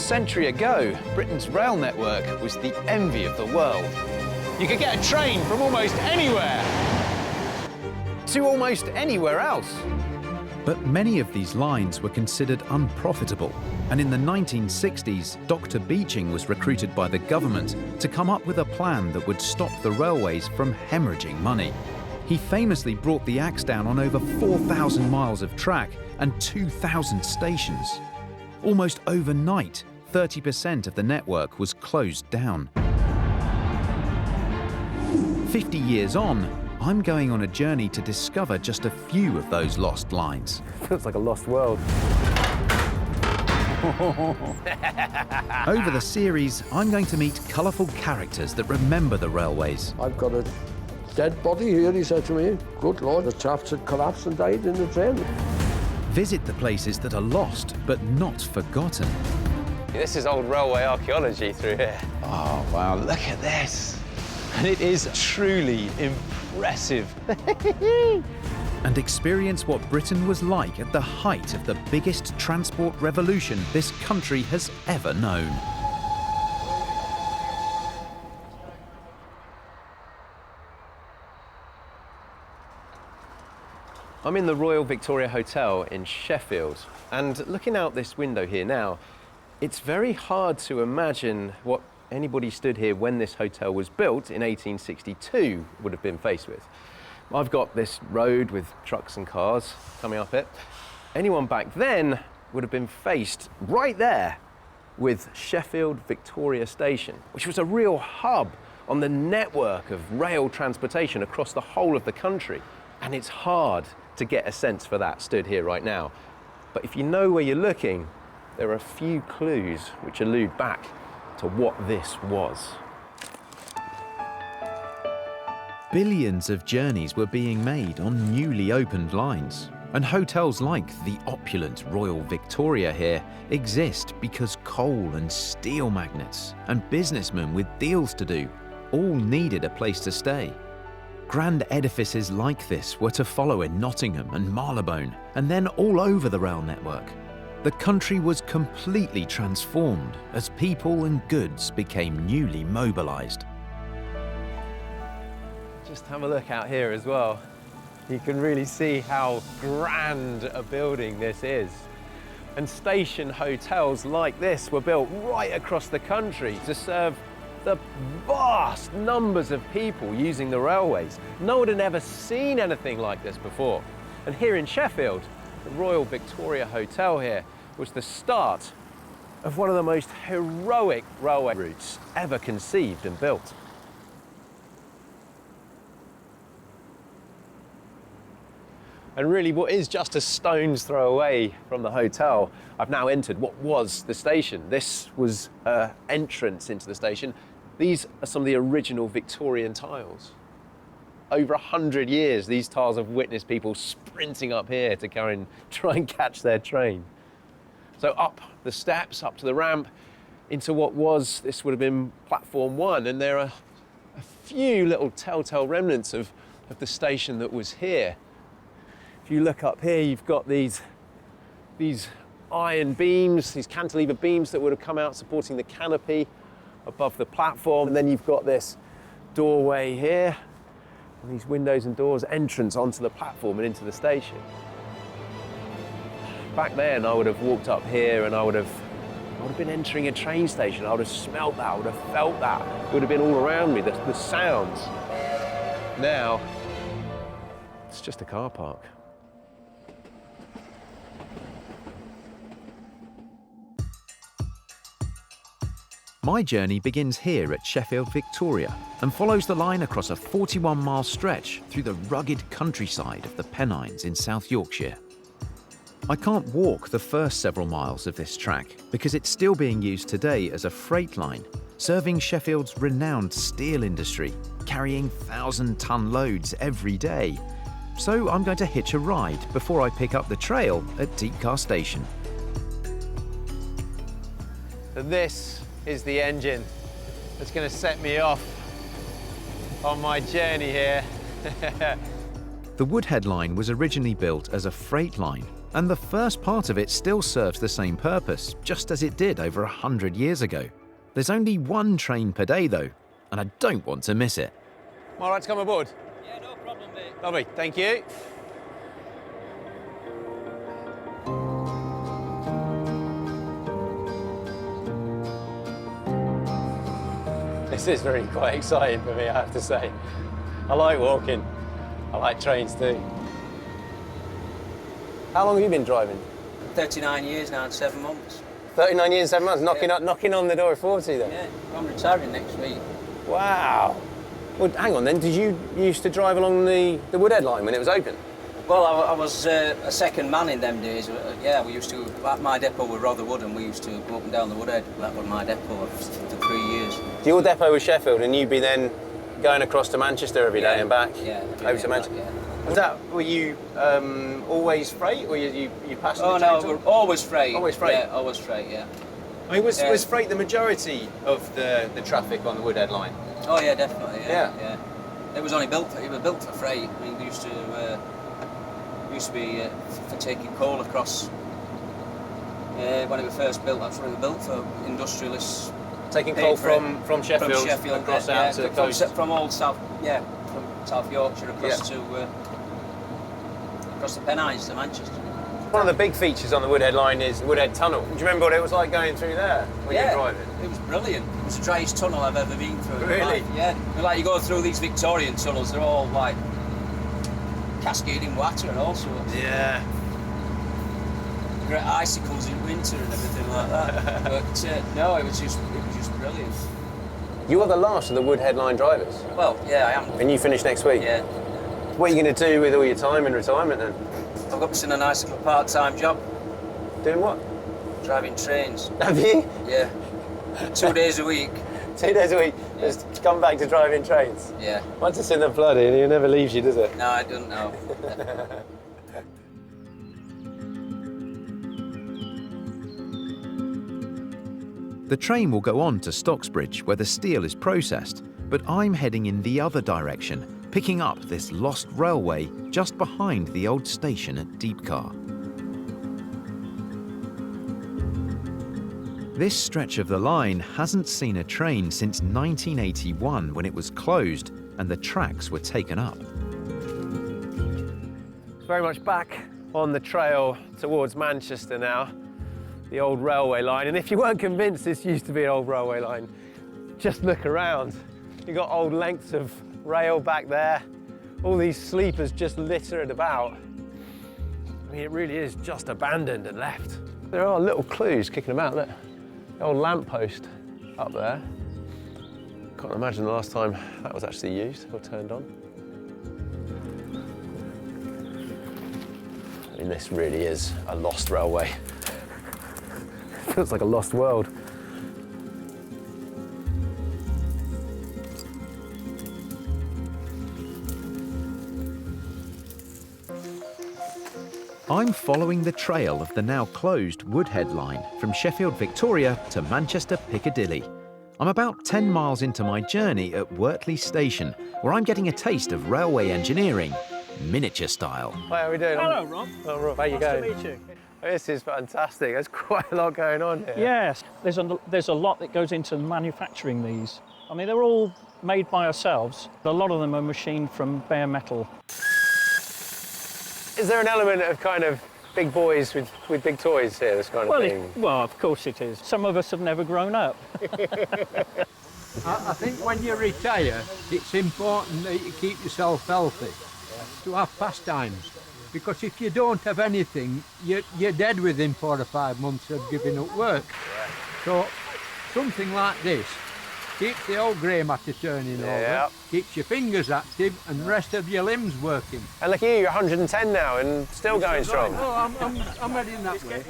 century ago, Britain's rail network was the envy of the world. You could get a train from almost anywhere to almost anywhere else. But many of these lines were considered unprofitable, and in the 1960s, Dr. Beeching was recruited by the government to come up with a plan that would stop the railways from hemorrhaging money. He famously brought the axe down on over 4,000 miles of track and 2,000 stations. Almost overnight, 30% of the network was closed down. 50 years on, I'm going on a journey to discover just a few of those lost lines. Feels like a lost world. Over the series, I'm going to meet colourful characters that remember the railways. I've got a dead body here, he said to me. Good Lord, the shafts had collapsed and died in the train. Visit the places that are lost but not forgotten. This is old railway archaeology through here. Oh, wow, look at this. And it is truly impressive. And experience what Britain was like at the height of the biggest transport revolution this country has ever known. I'm in the Royal Victoria Hotel in Sheffield, and looking out this window here now, it's very hard to imagine what anybody stood here when this hotel was built in 1862 would have been faced with. I've got this road with trucks and cars coming up it. Anyone back then would have been faced right there with Sheffield Victoria Station, which was a real hub on the network of rail transportation across the whole of the country. And it's hard to get a sense for that stood here right now. But if you know where you're looking, there are a few clues which allude back to what this was. Billions of journeys were being made on newly opened lines, and hotels like the opulent Royal Victoria here exist because coal and steel magnates and businessmen with deals to do all needed a place to stay. Grand edifices like this were to follow in Nottingham and Marylebone, and then all over the rail network. The country was completely transformed as people and goods became newly mobilised. Just have a look out here as well. You can really see how grand a building this is. And station hotels like this were built right across the country to serve the vast numbers of people using the railways. No one had ever seen anything like this before. And here in Sheffield, the Royal Victoria Hotel here was the start of one of the most heroic railway routes ever conceived and built. And really, what is just a stone's throw away from the hotel, I've now entered what was the station. This was an entrance into the station. These are some of the original Victorian tiles. Over 100 years, these tiles have witnessed people sprinting up here to try and catch their train. So up the steps, up to the ramp, into what was, this would have been platform 1, and there are a few little telltale remnants of the station that was here. If you look up here, you've got these iron beams, these cantilever beams that would have come out supporting the canopy above the platform. And then you've got this doorway here, and these windows and doors, entrance onto the platform and into the station. Back then, I would have walked up here and I would have been entering a train station. I would have smelt that, I would have felt that. It would have been all around me, the sounds. Now, it's just a car park. My journey begins here at Sheffield Victoria and follows the line across a 41-mile stretch through the rugged countryside of the Pennines in South Yorkshire. I can't walk the first several miles of this track because it's still being used today as a freight line, serving Sheffield's renowned steel industry, carrying 1,000-ton loads every day. So I'm going to hitch a ride before I pick up the trail at Deepcar Station. So this is the engine that's going to set me off on my journey here. The Woodhead line was originally built as a freight line And the first part of it still serves the same purpose, just as it did over 100 years ago. There's only one train per day though, and I don't want to miss it. Am I right to come aboard? Yeah, no problem, mate. Lovely, thank you. This is really quite exciting for me, I have to say. I like walking. I like trains too. How long have you been driving? 39 years now and 7 months. 39 years, 7 months, knocking on the door of 40 then? Yeah, I'm retiring next week. Wow. Well, hang on then, did you used to drive along the Woodhead line when it was open? Well, I was a second man in them days. Yeah, we used to, my depot was Rotherwood and we used to go up and down the Woodhead. That was my depot for 3 years. So your depot was Sheffield and you'd be then going across to Manchester every day and back? Yeah. Over to Manchester? Yeah. Were you always freight or you passenger? Oh no, we're always freight. Always freight? Yeah, always freight, yeah. I mean, was freight the majority of the traffic on the Woodhead line? Oh yeah, definitely, yeah. Yeah. It was built for freight. I mean, we used to be for taking coal across. When it was first built, that's what it was built for, industrialists. Taking coal from Sheffield, across out to the coast? From old South, from South Yorkshire across to across the Pennines to Manchester. One of the big features on the Woodhead line is the Woodhead Tunnel. Do you remember what it was like going through there when you were driving? It was brilliant. It was the driest tunnel I've ever been through. Really? Yeah. Like you go through these Victorian tunnels, they're all like cascading water and all sorts. Yeah. Great icicles in winter and everything like that. But no, it was just brilliant. You are the last of the Woodhead line drivers. Well, yeah, I am. And you finish next week? Yeah. What are you going to do with all your time in retirement then? I've got myself a nice little part-time job. Doing what? Driving trains. Have you? Yeah. 2 days a week. 2 days a week, just come back to driving trains? Yeah. Once it's in the flood, it never leaves you, does it? No, I don't know. The train will go on to Stocksbridge, where the steel is processed, but I'm heading in the other direction, picking up this lost railway just behind the old station at Deepcar. This stretch of the line hasn't seen a train since 1981 when it was closed and the tracks were taken up. It's very much back on the trail towards Manchester now, the old railway line. And if you weren't convinced this used to be an old railway line, just look around. You've got old lengths of rail back there, all these sleepers just littered about. I mean, it really is just abandoned and left. There are little clues kicking about. Look, the old lamppost up there. Can't imagine the last time that was actually used or turned on. I mean, this really is a lost railway. Feels like a lost world. I'm following the trail of the now closed Woodhead line from Sheffield Victoria to Manchester Piccadilly. I'm about 10 miles into my journey at Wortley Station, where I'm getting a taste of railway engineering, miniature style. Hi, how are we doing? Hello, Rob. Oh, Rob, how you going? Nice to meet you. This is fantastic. There's quite a lot going on here. Yes, there's a lot that goes into manufacturing these. I mean, they're all made by ourselves. A lot of them are machined from bare metal. Is there an element of kind of big boys with big toys here, this kind of thing? Well, of course it is. Some of us have never grown up. I think when you retire, it's important that you keep yourself healthy, to have pastimes. Because if you don't have anything, you're dead within 4 or 5 months of giving up work. So something like this keeps the old grey matter turning over, keeps your fingers active and the rest of your limbs working. And look at you, you're 110 now and still going strong. Oh, I'm ready in that way.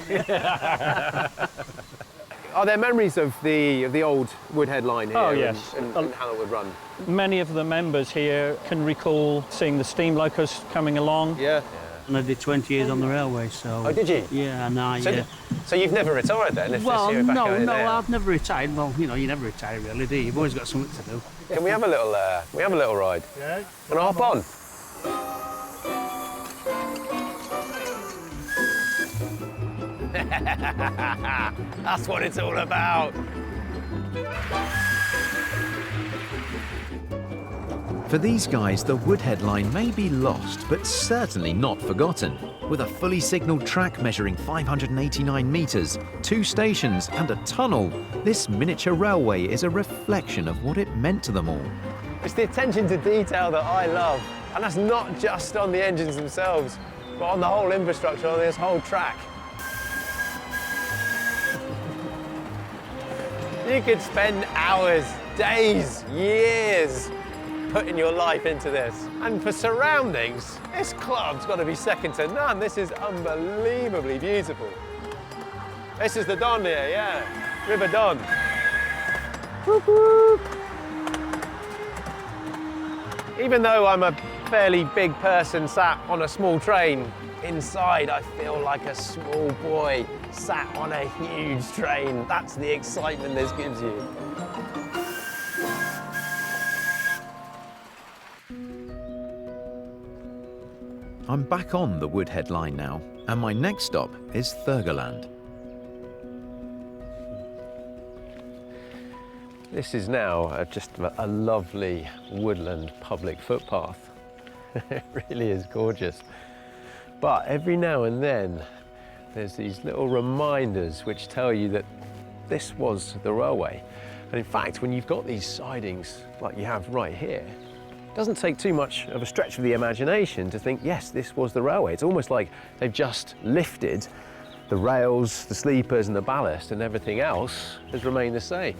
Are there memories of the old Woodhead line here? Oh, yes. And how it would run? Many of the members here can recall seeing the steam locusts coming along. Yeah. And I did 20 years on the railway, so... Oh, did you? Yeah, and I... So you've never retired then? If well, you're back no, there? I've never retired. Well, you know, you never retire really, do you? You've always got something to do. Can we have a little ride? Yeah. Wanna hop on? That's what it's all about. For these guys, the Woodhead line may be lost, but certainly not forgotten. With a fully signalled track measuring 589 metres, 2 stations and a tunnel, this miniature railway is a reflection of what it meant to them all. It's the attention to detail that I love. And that's not just on the engines themselves, but on the whole infrastructure, on this whole track. You could spend hours, days, years putting your life into this. And for surroundings, this club's got to be second to none. This is unbelievably beautiful. This is the Don here, yeah. River Don. Whoop, whoop. Even though I'm a fairly big person sat on a small train, inside I feel like a small boy sat on a huge train. That's the excitement this gives you. I'm back on the Woodhead line now, and my next stop is Thurgoland. This is now just a lovely woodland public footpath. It really is gorgeous. But every now and then, there's these little reminders which tell you that this was the railway. And in fact, when you've got these sidings like you have right here, it doesn't take too much of a stretch of the imagination to think, yes, this was the railway. It's almost like they've just lifted the rails, the sleepers and the ballast, and everything else has remained the same.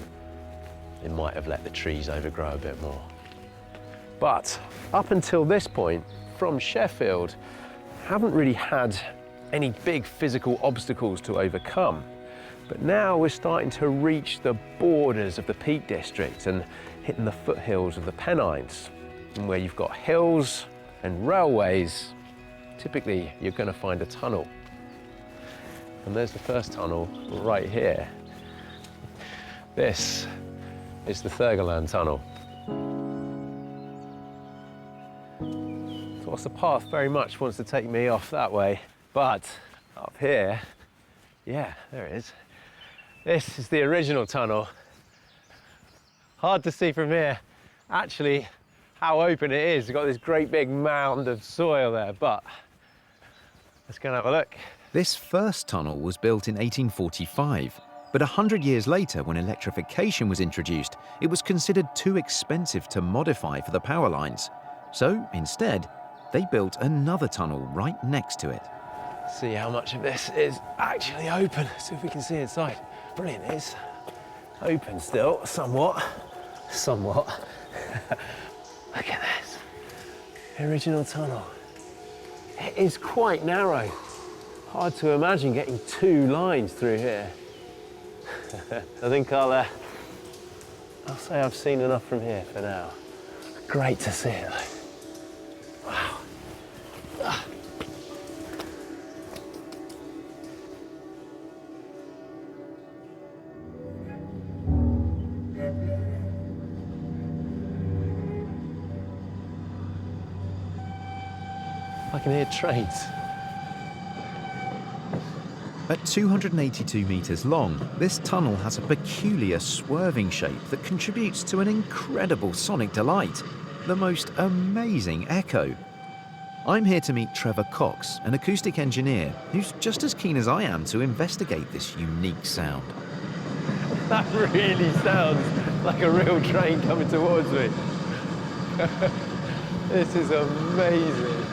They might have let the trees overgrow a bit more. But up until this point, from Sheffield, haven't really had any big physical obstacles to overcome. But now we're starting to reach the borders of the Peak District and hitting the foothills of the Pennines. And where you've got hills and railways, typically you're going to find a tunnel. And there's the first tunnel right here. This is the Thurgoland Tunnel. So the path very much wants to take me off that way, but up here, yeah, there it is. This is the original tunnel. Hard to see from here, actually, how open it is. We've got this great big mound of soil there, but let's go and have a look. This first tunnel was built in 1845, but 100 years later, when electrification was introduced, it was considered too expensive to modify for the power lines. So instead, they built another tunnel right next to it. See how much of this is actually open. See if we can see inside. Brilliant, it's open still, somewhat. Look at this, original tunnel. It is quite narrow. Hard to imagine getting 2 lines through here. I think I'll say I've seen enough from here for now. Great to see it though. Wow. I can hear trains. At 282 metres long, this tunnel has a peculiar swerving shape that contributes to an incredible sonic delight, the most amazing echo. I'm here to meet Trevor Cox, an acoustic engineer who's just as keen as I am to investigate this unique sound. That really sounds like a real train coming towards me. This is amazing.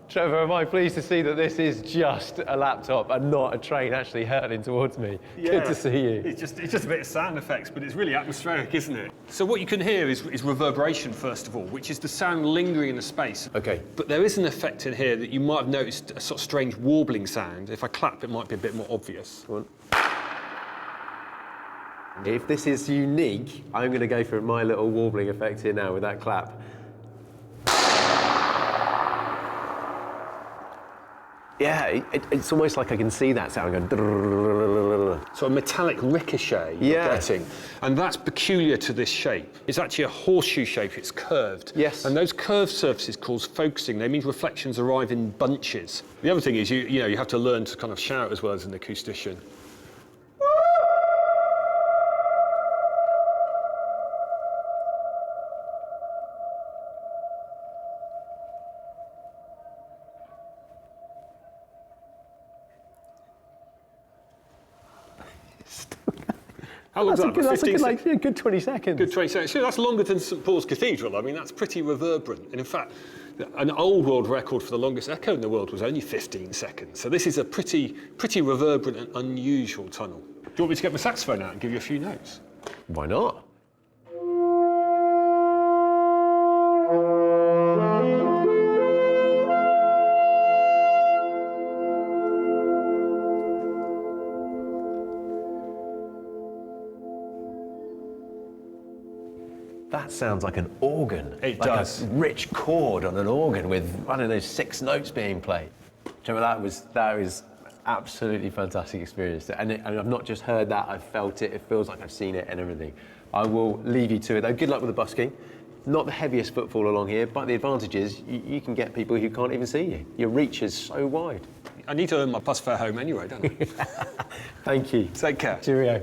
Trevor, am I pleased to see that this is just a laptop and not a train actually hurtling towards me? Yeah, good to see you. It's just a bit of sound effects, but it's really atmospheric, isn't it? So what you can hear is reverberation, first of all, which is the sound lingering in the space. Okay. But there is an effect in here that you might have noticed, a sort of strange warbling sound. If I clap, it might be a bit more obvious. Go on. If this is unique, I'm going to go for my little warbling effect here now with that clap. Yeah, it's almost like I can see that sound going. So a metallic ricochet you're getting. And that's peculiar to this shape. It's actually a horseshoe shape, it's curved. Yes. And those curved surfaces cause focusing. They mean reflections arrive in bunches. The other thing is you have to learn to kind of shout as well as an acoustician. How long is that? That's a good 20 seconds. Good 20 seconds. So that's longer than St Paul's Cathedral. I mean, that's pretty reverberant. And in fact, an old world record for the longest echo in the world was only 15 seconds. So this is a pretty reverberant and unusual tunnel. Do you want me to get my saxophone out and give you a few notes? Why not? That sounds like an organ. It like does. A rich chord on an organ with, I don't know, 6 notes being played. Do you remember that was absolutely fantastic experience. And I've not just heard that, I've felt it. It feels like I've seen it and everything. I will leave you to it though. Good luck with the busking. Not the heaviest footfall along here, but the advantage is you can get people who can't even see you. Your reach is so wide. I need to earn my bus fare home anyway, don't I? Thank you. Take care. Cheerio.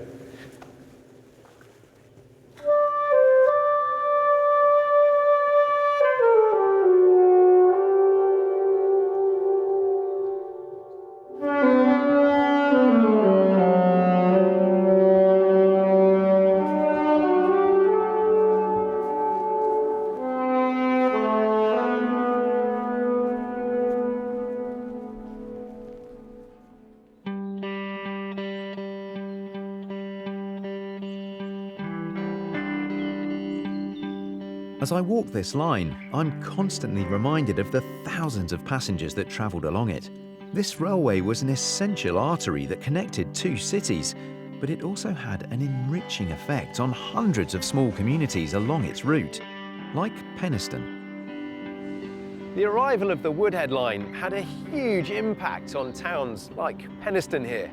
As I walk this line, I'm constantly reminded of the thousands of passengers that travelled along it. This railway was an essential artery that connected 2 cities, but it also had an enriching effect on hundreds of small communities along its route, like Peniston. The arrival of the Woodhead line had a huge impact on towns like Peniston here.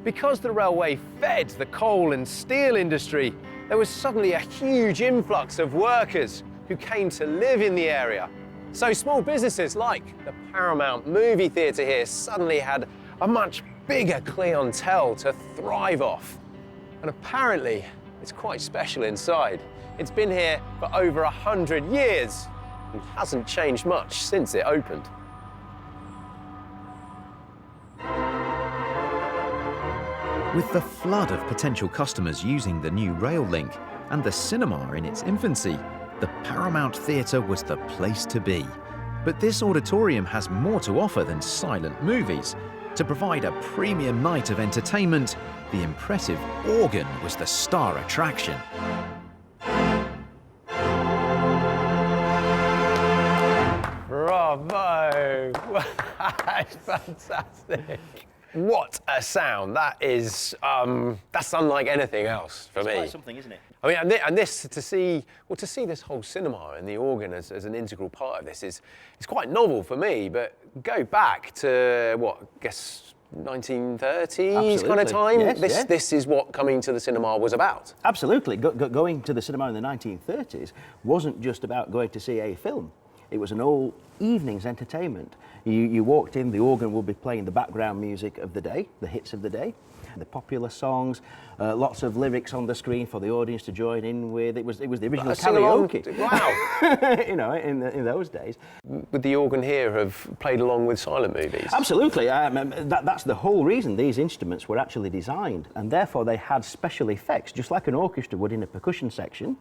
Because the railway fed the coal and steel industry, there was suddenly a huge influx of workers who came to live in the area. So small businesses like the Paramount movie theatre here suddenly had a much bigger clientele to thrive off. And apparently, it's quite special inside. It's been here for over 100 years and hasn't changed much since it opened. With the flood of potential customers using the new rail link and the cinema in its infancy, the Paramount Theatre was the place to be. But this auditorium has more to offer than silent movies. To provide a premium night of entertainment, the impressive organ was the star attraction. Bravo! That's fantastic. What a sound! That is, that's unlike anything else for me. It's quite something, isn't it? I mean, and this to see this whole cinema and the organ as an integral part of this is quite novel for me. But go back to what, I guess 1930s kind of time. Yes, this is what coming to the cinema was about. Absolutely. Going to the cinema in the 1930s wasn't just about going to see a film. It was an all evening's entertainment. You walked in, the organ would be playing the background music of the day, the hits of the day, the popular songs, lots of lyrics on the screen for the audience to join in with. It was the original karaoke. Wow. You know, in those days. Would the organ here have played along with silent movies? Absolutely. That's the whole reason these instruments were actually designed, and therefore they had special effects, just like an orchestra would in a percussion section.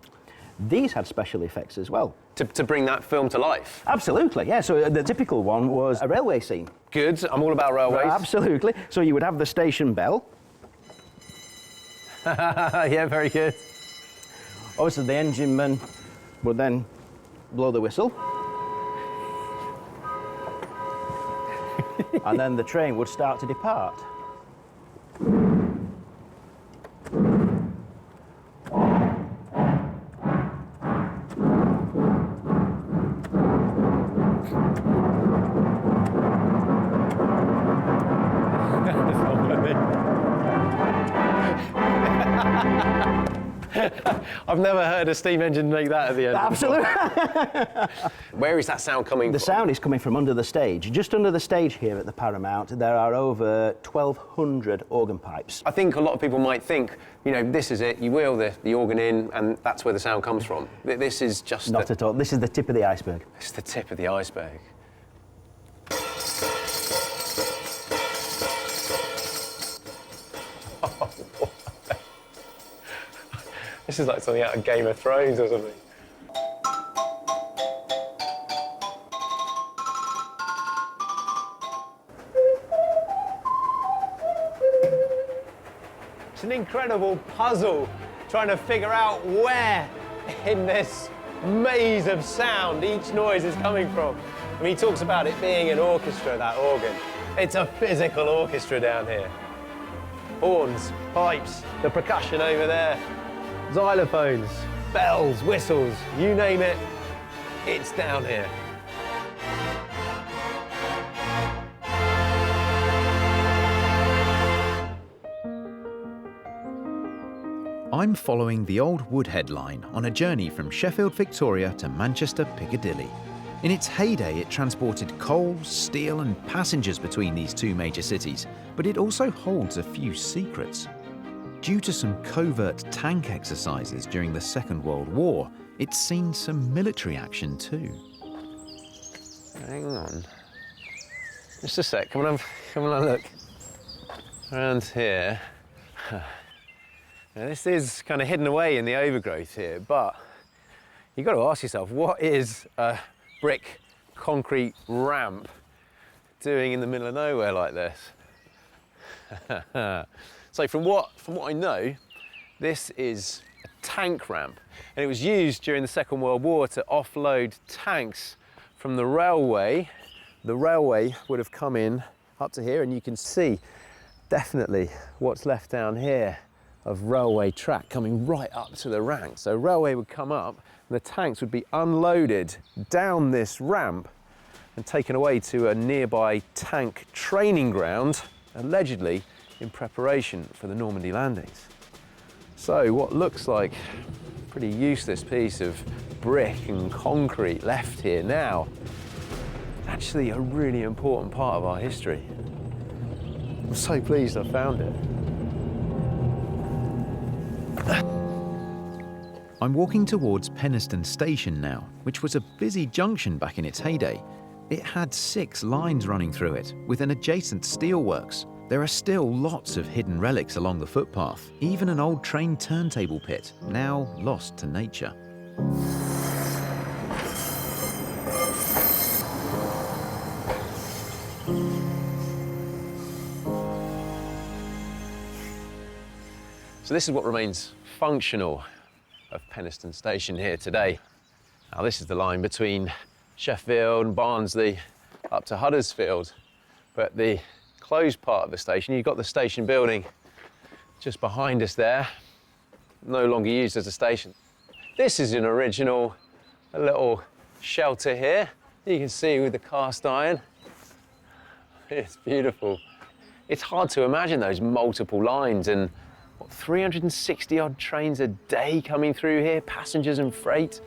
These had special effects as well. To bring that film to life? Absolutely, yeah. So the typical one was a railway scene. Good, I'm all about railways. Absolutely. So you would have the station bell. Yeah, very good. Obviously the engineman would then blow the whistle. And then the train would start to depart. I've never heard a steam engine make that at the end. Absolutely. Where is that sound coming The from? sound is coming from under the stage. Just under the stage here at the Paramount, there are over 1,200 organ pipes. I think a lot of people might think, you know, this is it, you wheel the organ in and that's where the sound comes from. This is just... Not at all. This is the tip of the iceberg. It's the tip of the iceberg. This is like something out of Game of Thrones or something. It's an incredible puzzle trying to figure out where in this maze of sound each noise is coming from. I mean, he talks about it being an orchestra, that organ. It's a physical orchestra down here. Horns, pipes, the percussion over there, xylophones, bells, whistles, you name it, it's down here. I'm following the old Woodhead line on a journey from Sheffield Victoria to Manchester Piccadilly. In its heyday, it transported coal, steel and passengers between these two major cities, but it also holds a few secrets. Due to some covert tank exercises during the Second World War, it's seen some military action too. Hang on. Just a sec, come on look. Around here. Now, this is kind of hidden away in the overgrowth here, but you've got to ask yourself, what is a brick concrete ramp doing in the middle of nowhere like this? So from what I know, this is a tank ramp, and it was used during the Second World War to offload tanks from the railway. The railway would have come in up to here, and you can see definitely what's left down here of railway track coming right up to the rank. So railway would come up, and the tanks would be unloaded down this ramp and taken away to a nearby tank training ground, allegedly in preparation for the Normandy landings. So what looks like a pretty useless piece of brick and concrete left here now, actually a really important part of our history. I'm so pleased I found it. I'm walking towards Peniston Station now, which was a busy junction back in its heyday. It had 6 lines running through it, with an adjacent steelworks. There are still lots of hidden relics along the footpath, even an old train turntable pit, now lost to nature. So this is what remains functional of Peniston Station here today. Now this is the line between Sheffield and Barnsley up to Huddersfield, but the closed part of the station, you've got the station building just behind us there, no longer used as a station. This is an original, a little shelter here. You can see with the cast iron. It's beautiful. It's hard to imagine those multiple lines and 360 odd trains a day coming through here, passengers and freight.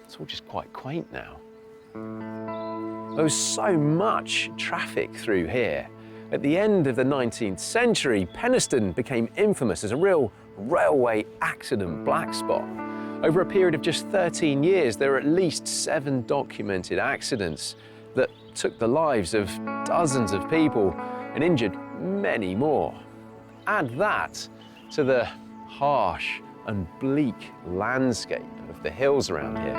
It's all just quite quaint now. There was so much traffic through here. At the end of the 19th century, Peniston became infamous as a real railway accident black spot. Over a period of just 13 years, there were at least 7 documented accidents that took the lives of dozens of people and injured many more. Add that to the harsh and bleak landscape of the hills around here,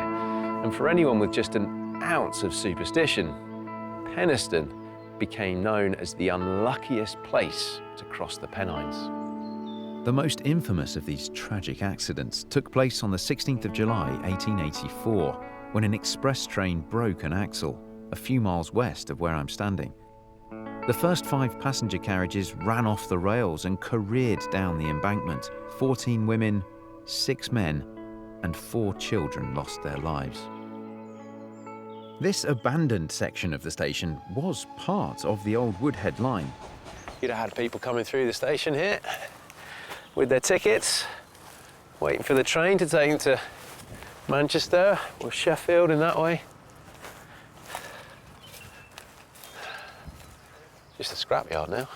and for anyone with just an ounce of superstition, Peniston became known as the unluckiest place to cross the Pennines. The most infamous of these tragic accidents took place on the 16th of July 1884, when an express train broke an axle a few miles west of where I'm standing. The first 5 passenger carriages ran off the rails and careered down the embankment. 14 women, 6 men, and 4 children lost their lives. This abandoned section of the station was part of the old Woodhead line. You'd have had people coming through the station here. with their tickets, waiting for the train to take them to Manchester or Sheffield in that way. Just a scrapyard now.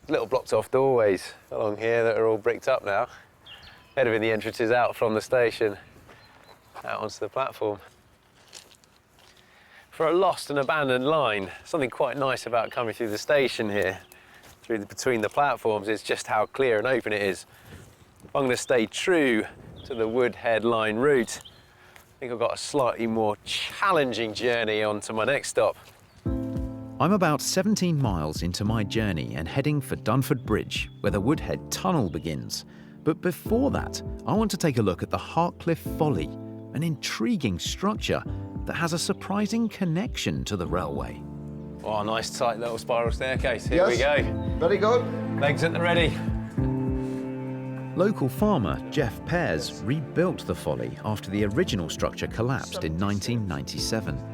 Little blocked off doorways along here that are all bricked up now. Head of the entrances out from the station, out onto the platform. For a lost and abandoned line, something quite nice about coming through the station here, between the platforms, is just how clear and open it is. If I'm going to stay true to the Woodhead line route, I think I've got a slightly more challenging journey on to my next stop. I'm about 17 miles into my journey and heading for Dunford Bridge, where the Woodhead Tunnel begins. But before that, I want to take a look at the Cliff Folly, an intriguing structure that has a surprising connection to the railway. Oh, nice tight little spiral staircase. Here we go. Very good. Legs at the ready. Local farmer Jeff Pears rebuilt the Folly after the original structure collapsed in 1997.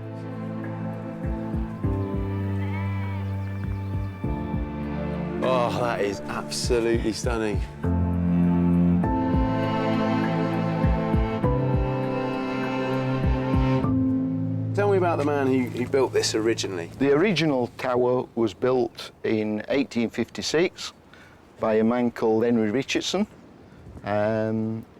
Oh, that is absolutely stunning. Tell me about the man who built this originally. The original tower was built in 1856 by a man called Henry Richardson.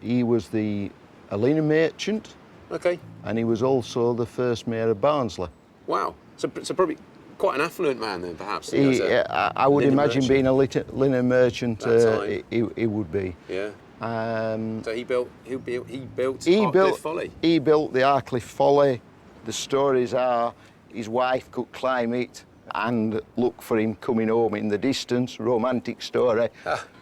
He was a linen merchant. Okay. And he was also the first mayor of Barnsley. Wow. So probably quite an affluent man then, perhaps. I would imagine being a linen merchant, he would be. Yeah. So he built Cliff Folly. He built the Cliff Folly. The stories are his wife could climb it and look for him coming home in the distance. Romantic story.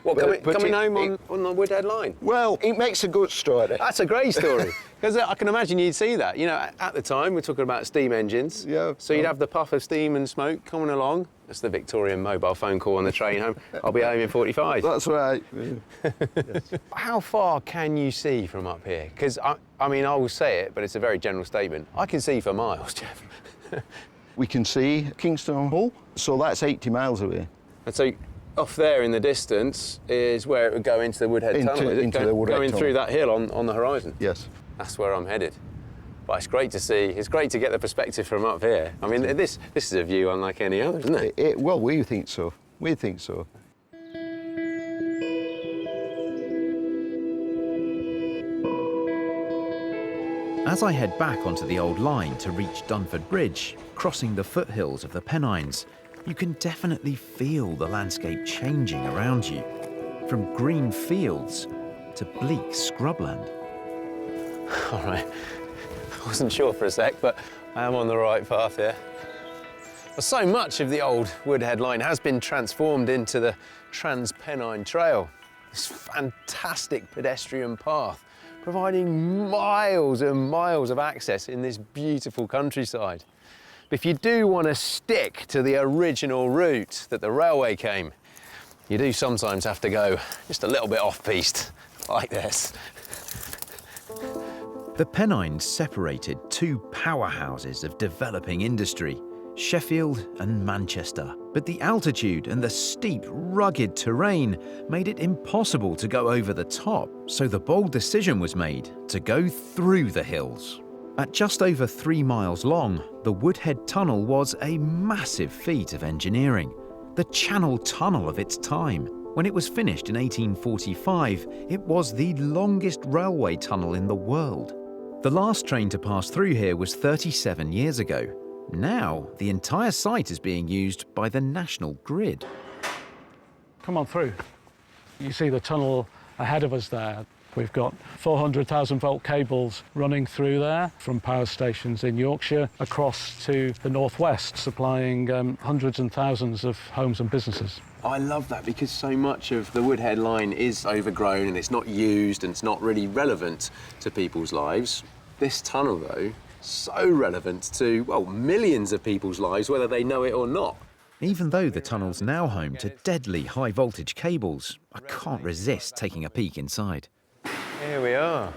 Coming home on the Woodhead line? Well, it makes a good story. That's a great story. Because I can imagine you'd see that. You know, at the time, we're talking about steam engines. Yeah. So you'd have the puff of steam and smoke coming along. That's the Victorian mobile phone call on the train home. I'll be home in 45. That's right. Yes. How far can you see from up here? Because, I mean, I will say it, but it's a very general statement. I can see for miles, Jeff. We can see Kingston Hull, so that's 80 miles away. And so off there in the distance is where it would go into the Woodhead Tunnel. Into the Woodhead Going Tunnel. through that hill on the horizon. Yes. That's where I'm headed. But it's great to see. It's great to get the perspective from up here. I mean, this is a view unlike any other, isn't it? Well, we think so. We think so. As I head back onto the old line to reach Dunford Bridge, crossing the foothills of the Pennines, you can definitely feel the landscape changing around you, from green fields to bleak scrubland. All right. I wasn't sure for a sec, but I am on the right path here. Well, so much of the old Woodhead line has been transformed into the Trans-Penine Trail, this fantastic pedestrian path, providing miles and miles of access in this beautiful countryside. But if you do want to stick to the original route that the railway came, you do sometimes have to go just a little bit off-piste, like this. The Pennines separated two powerhouses of developing industry, Sheffield and Manchester. But the altitude and the steep, rugged terrain made it impossible to go over the top, so the bold decision was made to go through the hills. At just over 3 miles long, the Woodhead Tunnel was a massive feat of engineering, the Channel Tunnel of its time. When it was finished in 1845, it was the longest railway tunnel in the world. The last train to pass through here was 37 years ago. Now, the entire site is being used by the national grid. Come on through. You see the tunnel ahead of us there. We've got 400,000 volt cables running through there from power stations in Yorkshire across to the northwest, supplying hundreds and thousands of homes and businesses. I love that because so much of the Woodhead line is overgrown and it's not used and it's not really relevant to people's lives. This tunnel, though, so relevant to, well, millions of people's lives, whether they know it or not. Even though the tunnel's now home to deadly high voltage cables, I can't resist taking a peek inside. Here we are.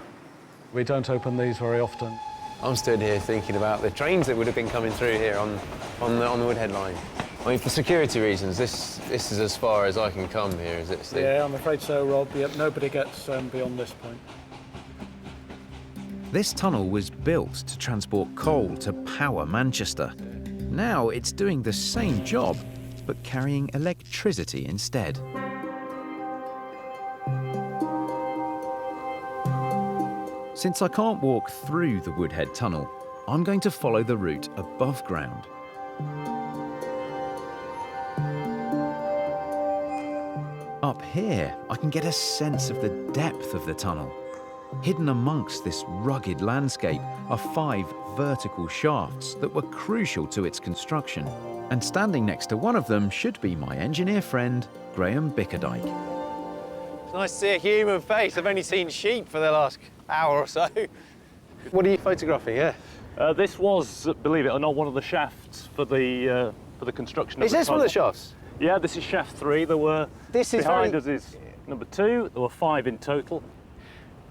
We don't open these very often. I'm stood here thinking about the trains that would have been coming through here on the Woodhead line. I mean, for security reasons, this is as far as I can come here, is it, Steve? Yeah, I'm afraid so, Rob. Yep, nobody gets beyond this point. This tunnel was built to transport coal to power Manchester. Now it's doing the same job, but carrying electricity instead. Since I can't walk through the Woodhead tunnel, I'm going to follow the route above ground. Up here, I can get a sense of the depth of the tunnel. Hidden amongst this rugged landscape are 5 vertical shafts that were crucial to its construction. And standing next to one of them should be my engineer friend, Graham Bickerdike. It's nice to see a human face. I've only seen sheep for the last hour or so. What are you photographing here? This was, believe it or not, one of the shafts for the construction of the tunnel. Is this one of the shafts? Yeah, this is shaft 3. There were, behind us is number 2. There were 5 in total.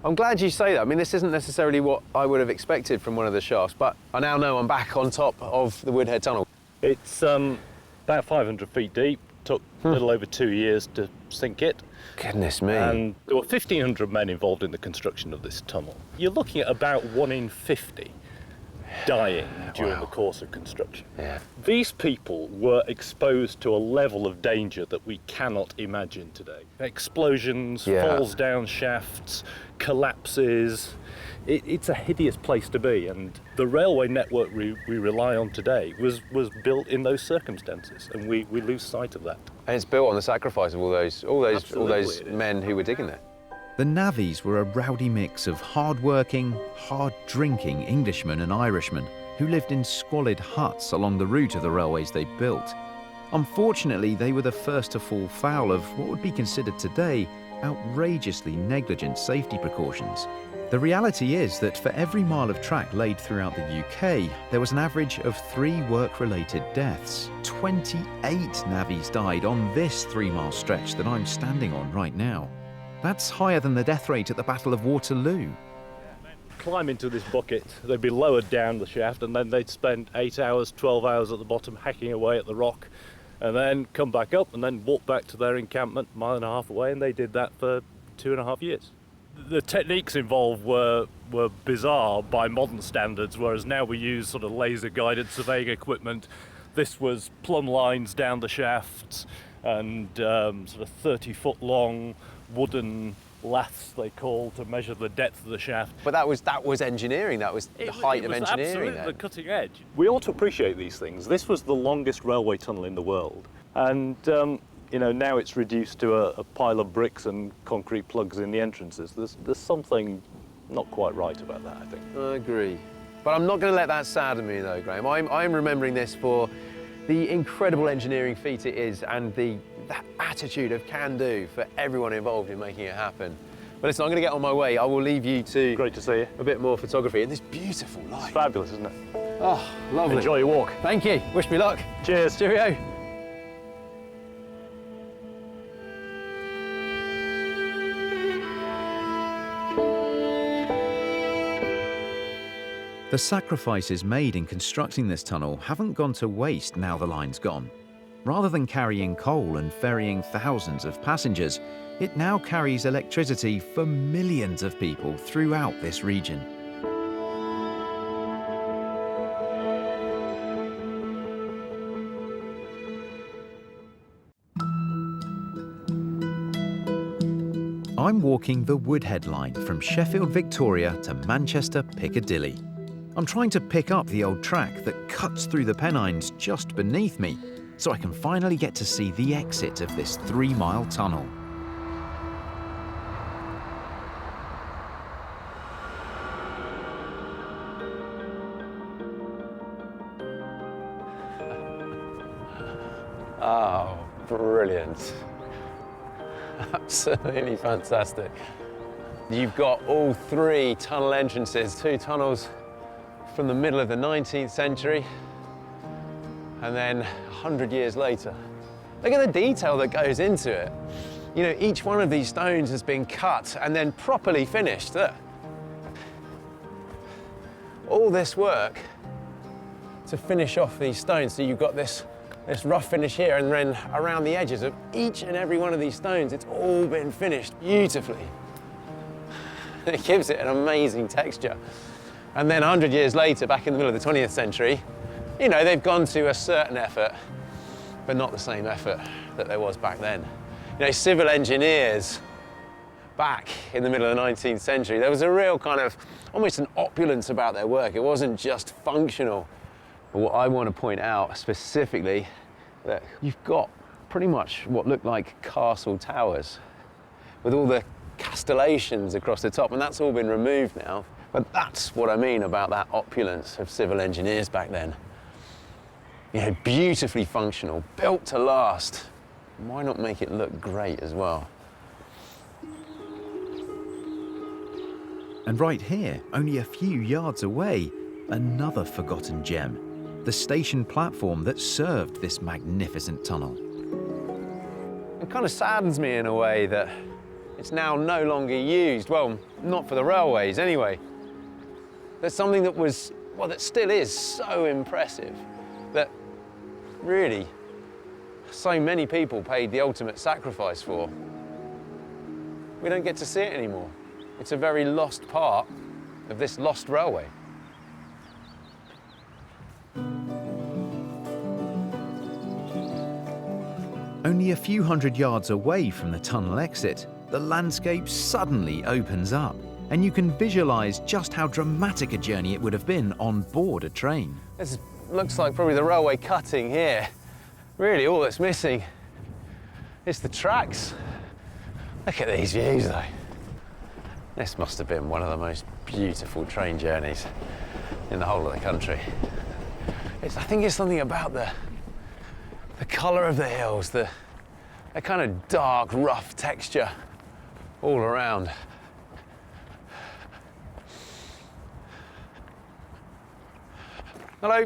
I'm glad you say that. I mean, this isn't necessarily what I would have expected from one of the shafts, but I now know I'm back on top of the Woodhead tunnel. It's about 500 feet deep. Took a little over 2 years to sink it. Goodness me. And there were 1,500 men involved in the construction of this tunnel. You're looking at about 1 in 50 dying during the course of construction. Yeah. These people were exposed to a level of danger that we cannot imagine today. Explosions, falls down shafts, collapses. It's a hideous place to be, and the railway network we rely on today was built in those circumstances, and we lose sight of that. And it's built on the sacrifice of all those men who were digging there. The navvies were a rowdy mix of hard-working, hard-drinking Englishmen and Irishmen who lived in squalid huts along the route of the railways they built. Unfortunately, they were the first to fall foul of what would be considered today outrageously negligent safety precautions. The reality is that for every mile of track laid throughout the UK, there was an average of 3 work-related deaths. 28 navvies died on this 3-mile stretch that I'm standing on right now. That's higher than the death rate at the Battle of Waterloo. Climb into this bucket, they'd be lowered down the shaft, and then they'd spend 8 hours, 12 hours at the bottom hacking away at the rock, and then come back up and then walk back to their encampment 1.5 miles away, and they did that for 2.5 years. The techniques involved were bizarre by modern standards, whereas now we use sort of laser-guided surveying equipment. This was plumb lines down the shafts and sort of 30-foot long wooden laths, they call, to measure the depth of the shaft. But that was engineering. That was the height of engineering. Absolutely the cutting edge. We ought to appreciate these things. This was the longest railway tunnel in the world, and you know, now it's reduced to a pile of bricks and concrete plugs in the entrances. There's something not quite right about that, I think. I agree. But I'm not going to let that sadden me, though, Graham. I'm remembering this for the incredible engineering feat it is, and that attitude of can-do for everyone involved in making it happen. But listen, I'm going to get on my way. I will leave you to... Great to see you. ...a bit more photography in this beautiful light. It's fabulous, isn't it? Oh, lovely. Enjoy your walk. Thank you. Wish me luck. Cheers. Cheerio. The sacrifices made in constructing this tunnel haven't gone to waste now the line's gone. Rather than carrying coal and ferrying thousands of passengers, it now carries electricity for millions of people throughout this region. I'm walking the Woodhead line from Sheffield Victoria to Manchester Piccadilly. I'm trying to pick up the old track that cuts through the Pennines just beneath me, so I can finally get to see the exit of this 3-mile tunnel. Oh, brilliant. Absolutely fantastic. You've got all 3 tunnel entrances, 2 tunnels from the middle of the 19th century, and then 100 years later. Look at the detail that goes into it. You know, each one of these stones has been cut and then properly finished. Look. all this work to finish off these stones. So you've got this rough finish here, and then around the edges of each and every one of these stones, it's all been finished beautifully. It gives it an amazing texture. And then 100 years later, back in the middle of the 20th century, you know, they've gone to a certain effort, but not the same effort that there was back then. You know, civil engineers back in the middle of the 19th century, there was a real kind of, almost an opulence about their work. It wasn't just functional. But what I want to point out specifically, that you've got pretty much what look like castle towers with all the castellations across the top, and that's all been removed now. But that's what I mean about that opulence of civil engineers back then. You know, beautifully functional, built to last. Why not make it look great as well? And right here, only a few yards away, another forgotten gem, the station platform that served this magnificent tunnel. It kind of saddens me in a way that it's now no longer used. Well, not for the railways anyway. There's something that was, well, that still is so impressive, that really so many people paid the ultimate sacrifice for. We don't get to see it anymore. It's a very lost part of this lost railway. Only a few hundred yards away from the tunnel exit, the landscape suddenly opens up, and you can visualise just how dramatic a journey it would have been on board a train. This looks like probably the railway cutting here. Really, all that's missing is the tracks. Look at these views, though. This must have been one of the most beautiful train journeys in the whole of the country. I think it's something about the colour of the hills, the kind of dark, rough texture all around. Hello.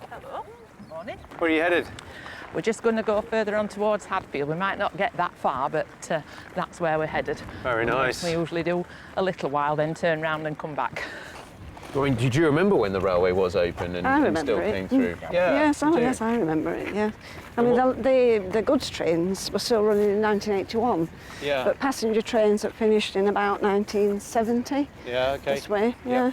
Hello. Morning. Where are you headed? We're just going to go further on towards Hadfield. We might not get that far, but that's where we're headed. Very nice. We usually do a little while, then turn round and come back. I mean, did you remember when the railway was open and still came through? Yeah. Yes, I remember it, yeah. I mean, the goods trains were still running in 1981. Yeah. But passenger trains that finished in about 1970. Yeah, okay. This way, yeah.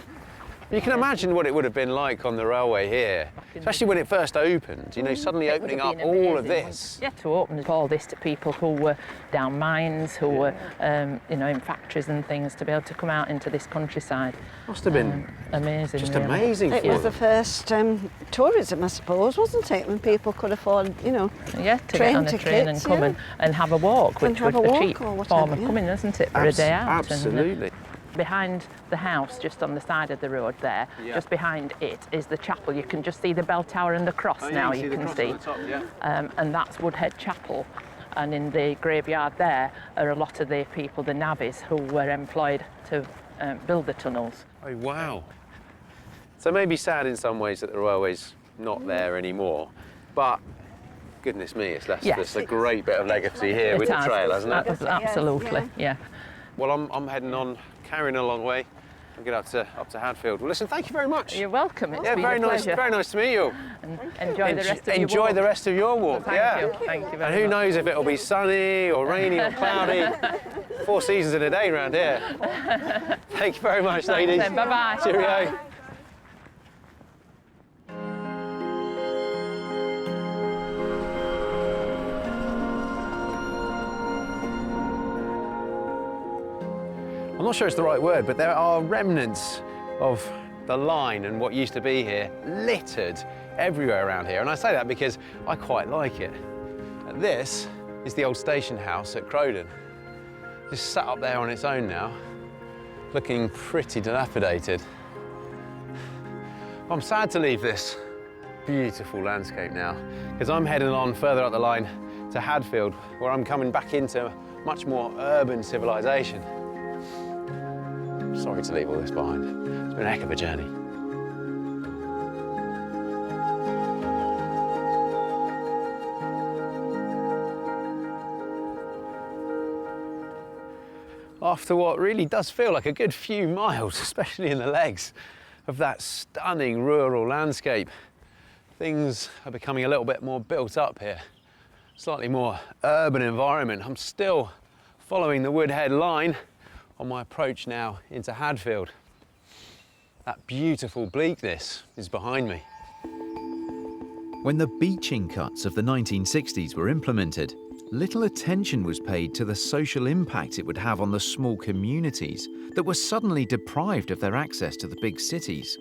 You can imagine what it would have been like on the railway here, especially when it first opened, you know, suddenly opening up all of this. Yeah, to open all this to people who were down mines, who were, you know, in factories and things, to be able to come out into this countryside. Must have been amazing. Just really. amazing. It was the first tourism, I suppose, wasn't it? When people could afford, you know, yeah, to get on a train and come and have a walk, which was a cheap form of coming, isn't it, for a day out? Absolutely. Behind the house, just on the side of the road there, just behind it is the chapel. You can just see the bell tower and the cross now, you can see. Top, and that's Woodhead Chapel. And in the graveyard there are a lot of the people, the navvies, who were employed to build the tunnels. Oh, wow. So maybe sad in some ways that the railway's not there anymore, but goodness me, it's left us a great bit of legacy here with the trail, hasn't it? Absolutely, yeah. Well, I'm heading on, carrying a long way. I'll get up to Hadfield. Well, listen, thank you very much. You're welcome. It's been very a nice. pleasure. Very nice to meet you. And enjoy the rest of your walk. Enjoy the rest of your walk. Thank you. Thank you very much. And who knows if it'll be sunny or rainy or cloudy. 4 seasons in a day around here. Thank you very much, ladies. Bye bye. Cheerio. I'm not sure it's the right word, but there are remnants of the line and what used to be here littered everywhere around here. And I say that because I quite like it. This is the old station house at Crowden. Just sat up there on its own now, looking pretty dilapidated. I'm sad to leave this beautiful landscape now, because I'm heading on further up the line to Hadfield, where I'm coming back into much more urban civilization. Sorry to leave all this behind. It's been a heck of a journey. After what really does feel like a good few miles, especially in the legs, of that stunning rural landscape. Things are becoming a little bit more built up here, slightly more urban environment. I'm still following the Woodhead line on my approach now into Hadfield. That beautiful bleakness is behind me. When the beaching cuts of the 1960s were implemented, little attention was paid to the social impact it would have on the small communities that were suddenly deprived of their access to the big cities.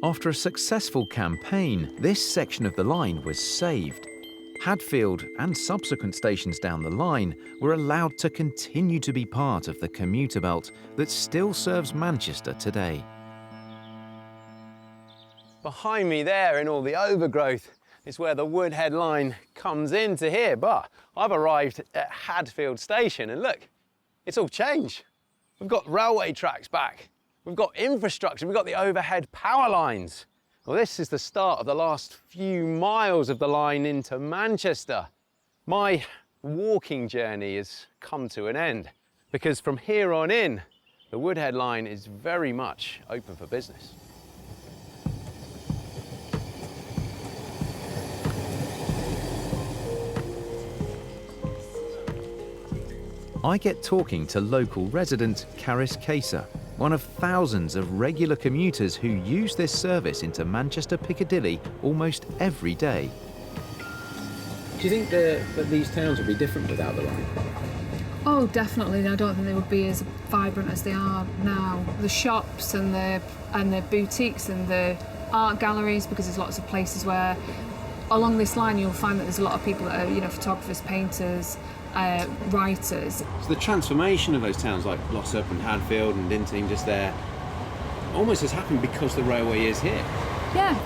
After a successful campaign, this section of the line was saved. Hadfield and subsequent stations down the line were allowed to continue to be part of the commuter belt that still serves Manchester today. Behind me there in all the overgrowth is where the Woodhead line comes into here, but I've arrived at Hadfield station and look, it's all changed. We've got railway tracks back, we've got infrastructure, we've got the overhead power lines. Well, this is the start of the last few miles of the line into Manchester. My walking journey has come to an end because from here on in, the Woodhead line is very much open for business. I get talking to local resident Caris Caser, one of thousands of regular commuters who use this service into Manchester Piccadilly almost every day. Do you think that these towns would be different without the line? Oh, definitely. I don't think they would be as vibrant as they are now. The shops and the boutiques and the art galleries, because there's lots of places where along this line you'll find that there's a lot of people that are, you know, photographers, painters, writers. So the transformation of those towns like Glossop and Hadfield and Dinting just there almost has happened because the railway is here. Yeah.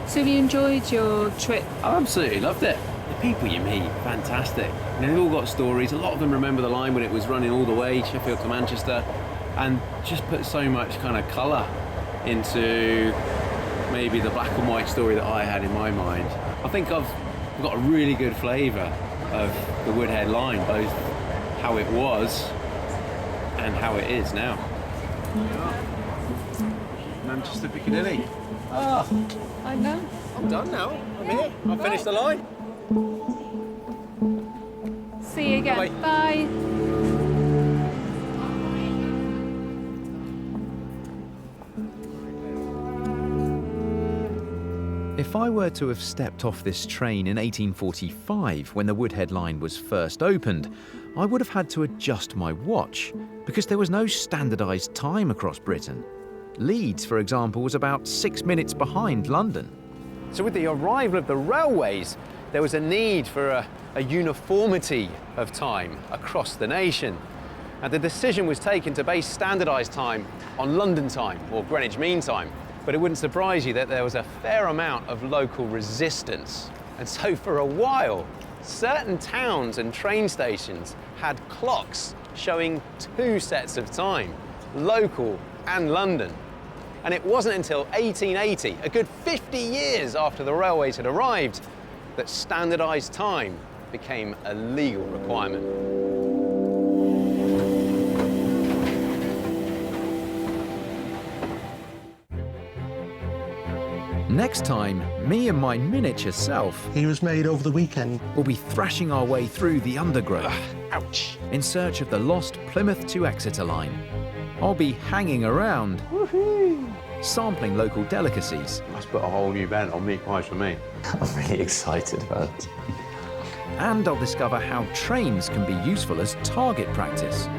So have you enjoyed your trip? I absolutely loved it. The people you meet, fantastic. You know, they've all got stories. A lot of them remember the line when it was running all the way, Sheffield to Manchester, and just put so much kind of colour into maybe the black and white story that I had in my mind. I think I've got a really good flavour of the Woodhead line, both how it was and how it is now. Manchester Piccadilly. Ah, I know. I'm done now. I'm here. I've finished the line. See you again. Bye. Bye. If I were to have stepped off this train in 1845 when the Woodhead line was first opened, I would have had to adjust my watch because there was no standardised time across Britain. Leeds, for example, was about 6 minutes behind London. So with the arrival of the railways, there was a need for a uniformity of time across the nation. And the decision was taken to base standardised time on London time, or Greenwich Mean Time. But it wouldn't surprise you that there was a fair amount of local resistance. And so for a while, certain towns and train stations had clocks showing two sets of time, local and London. And it wasn't until 1880, a good 50 years after the railways had arrived, that standardised time became a legal requirement. Next time, me and my miniature self, he was made over the weekend, will be thrashing our way through the undergrowth, ouch, in search of the lost Plymouth to Exeter line. I'll be hanging around, sampling local delicacies. That's put a whole new bent on meat pies for me. I'm really excited about it. And I'll discover how trains can be useful as target practice.